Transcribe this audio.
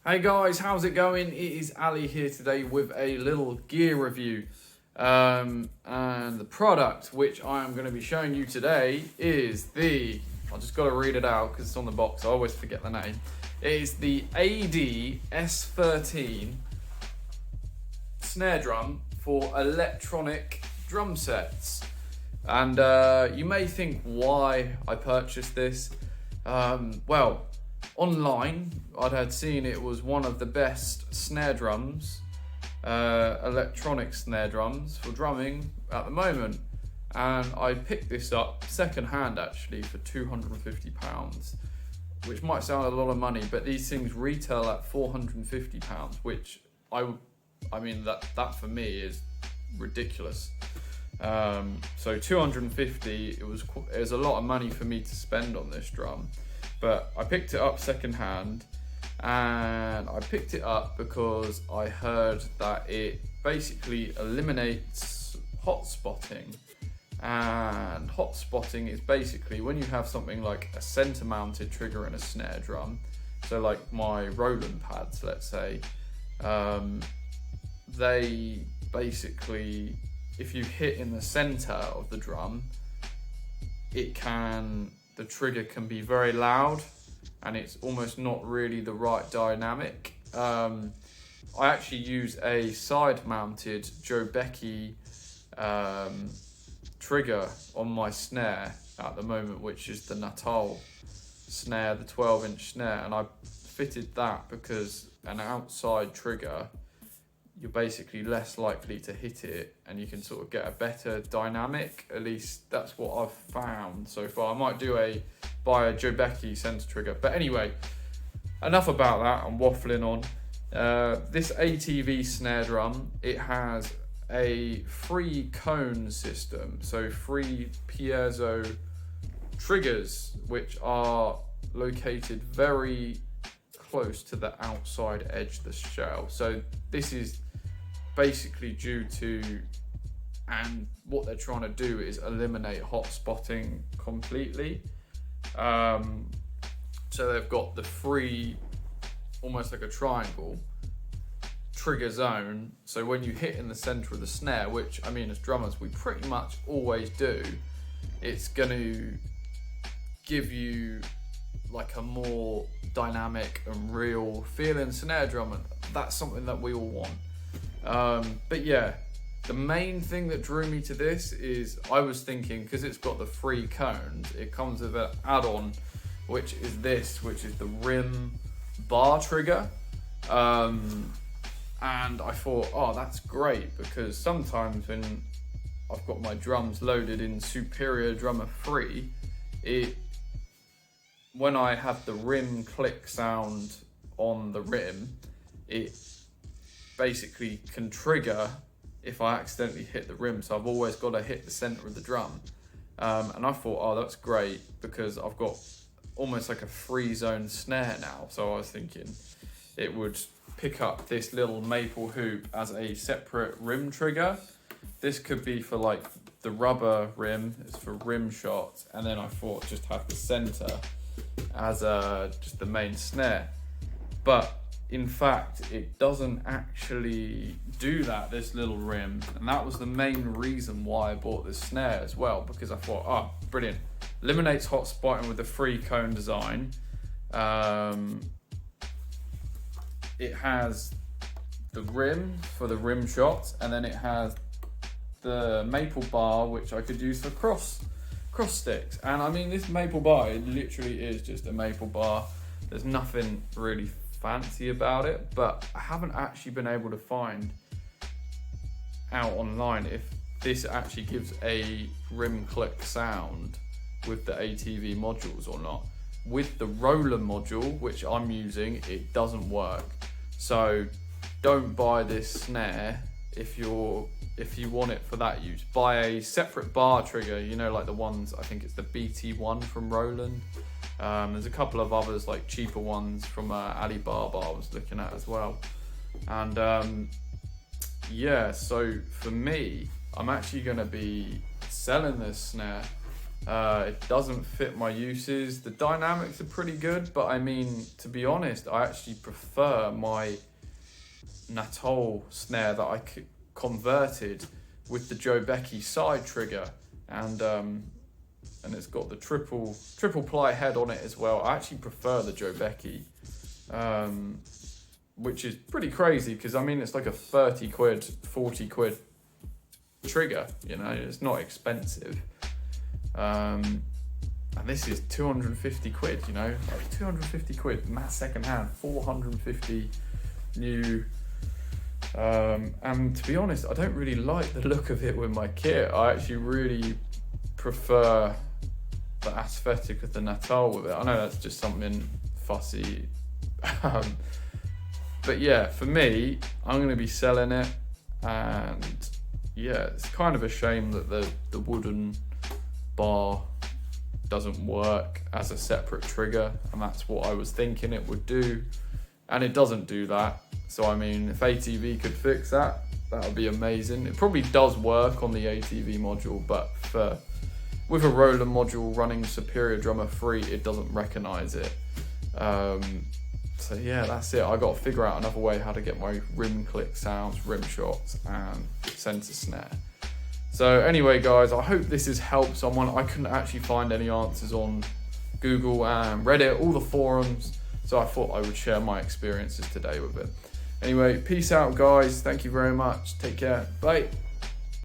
Hey guys, how's it going? It is Ali here today with a little gear review. And the product which I am going to be showing you today is I just got to read it out because it's on the box, I always forget the name. It is the AD-S13 snare drum for electronic drum sets. And you may think why I purchased this. Well, online, I had seen it was one of the best snare drums, electronic snare drums for drumming at the moment. And I picked this up second hand actually for £250, which might sound a lot of money, but these things retail at £450, which I mean that for me is ridiculous. So 250, it was a lot of money for me to spend on this drum. But I picked it up second hand, and I picked it up because I heard that it basically eliminates hot spotting. And hot spotting is basically when you have something like a center mounted trigger in a snare drum, so like my Roland pads, let's say, they basically, if you hit in the center of the drum, the trigger can be very loud and it's almost not really the right dynamic. I actually use a side mounted Joe Becky trigger on my snare at the moment, which is the Natal snare, the 12-inch snare, and I fitted that because an outside trigger, you're basically less likely to hit it and you can sort of get a better dynamic. At least that's what I've found so far. I might buy a Joe Becky center trigger. But anyway, enough about that, I'm waffling on. This ATV snare drum, it has a 3 cone system. So 3 piezo triggers, which are located very close to the outside edge of the shell. So this is basically due to, and what they're trying to do is eliminate hot spotting completely. So they've got the 3, almost like a triangle trigger zone. So when you hit in the center of the snare, which I mean as drummers we pretty much always do, it's going to give you like a more dynamic and real feeling snare drum, and that's something that we all want. But yeah, the main thing that drew me to this is I was thinking, because it's got the 3 cones, it comes with an add-on, which is the rim bar trigger. And I thought, oh, that's great, because sometimes when I've got my drums loaded in Superior Drummer 3, when I have the rim click sound on the rim, it basically can trigger if I accidentally hit the rim. So I've always got to hit the center of the drum. And I thought, oh, that's great, because I've got almost like a 3 zone snare now. So I was thinking it would pick up this little maple hoop as a separate rim trigger. This could be for like the rubber rim, it's for rim shots. And then I thought just have the center as just the main snare. But in fact, it doesn't actually do that, this little rim. And that was the main reason why I bought this snare as well, because I thought, oh, brilliant. Eliminates hot spotting with the 3 cone design. It has the rim for the rim shots, and then it has the maple bar, which I could use for cross sticks. And I mean, this maple bar, it literally is just a maple bar. There's nothing really fancy about it, but I haven't actually been able to find out online if this actually gives a rim click sound with the ATV modules or not. With the Roland module, which I'm using, it doesn't work. So don't buy this snare if you want it for that use. Buy a separate bar trigger, you know, like the ones, I think it's the BT1 from Roland. There's a couple of others, like cheaper ones from Alibaba I was looking at as well. And yeah, so for me, I'm actually going to be selling this snare It doesn't fit my uses. The dynamics are pretty good, but I mean, to be honest, I actually prefer my Natal snare that I converted with the Joe Becky side trigger, and it's got the triple ply head on it as well. I actually prefer the Joe Becky, which is pretty crazy because I mean it's like a 30 quid, 40 quid trigger, you know, it's not expensive. And this is 250 quid, you know, like 250 quid, mass second hand, 450 new. And to be honest, I don't really like the look of it with my kit. I actually really prefer the aesthetic of the Natal with it. I know that's just something fussy. But yeah, for me, I'm going to be selling it. And yeah, it's kind of a shame that the wooden bar doesn't work as a separate trigger, and that's what I was thinking it would do, and it doesn't do that. So I mean, if ATV could fix that, that would be amazing. It probably does work on the ATV module, but with a Roland module running Superior Drummer 3, it doesn't recognize it. So yeah, that's it. I got to figure out another way how to get my rim click sounds, rim shots, and center snare. So anyway, guys, I hope this has helped someone. I couldn't actually find any answers on Google and Reddit, all the forums, so I thought I would share my experiences today with it. Anyway, peace out, guys. Thank you very much. Take care. Bye.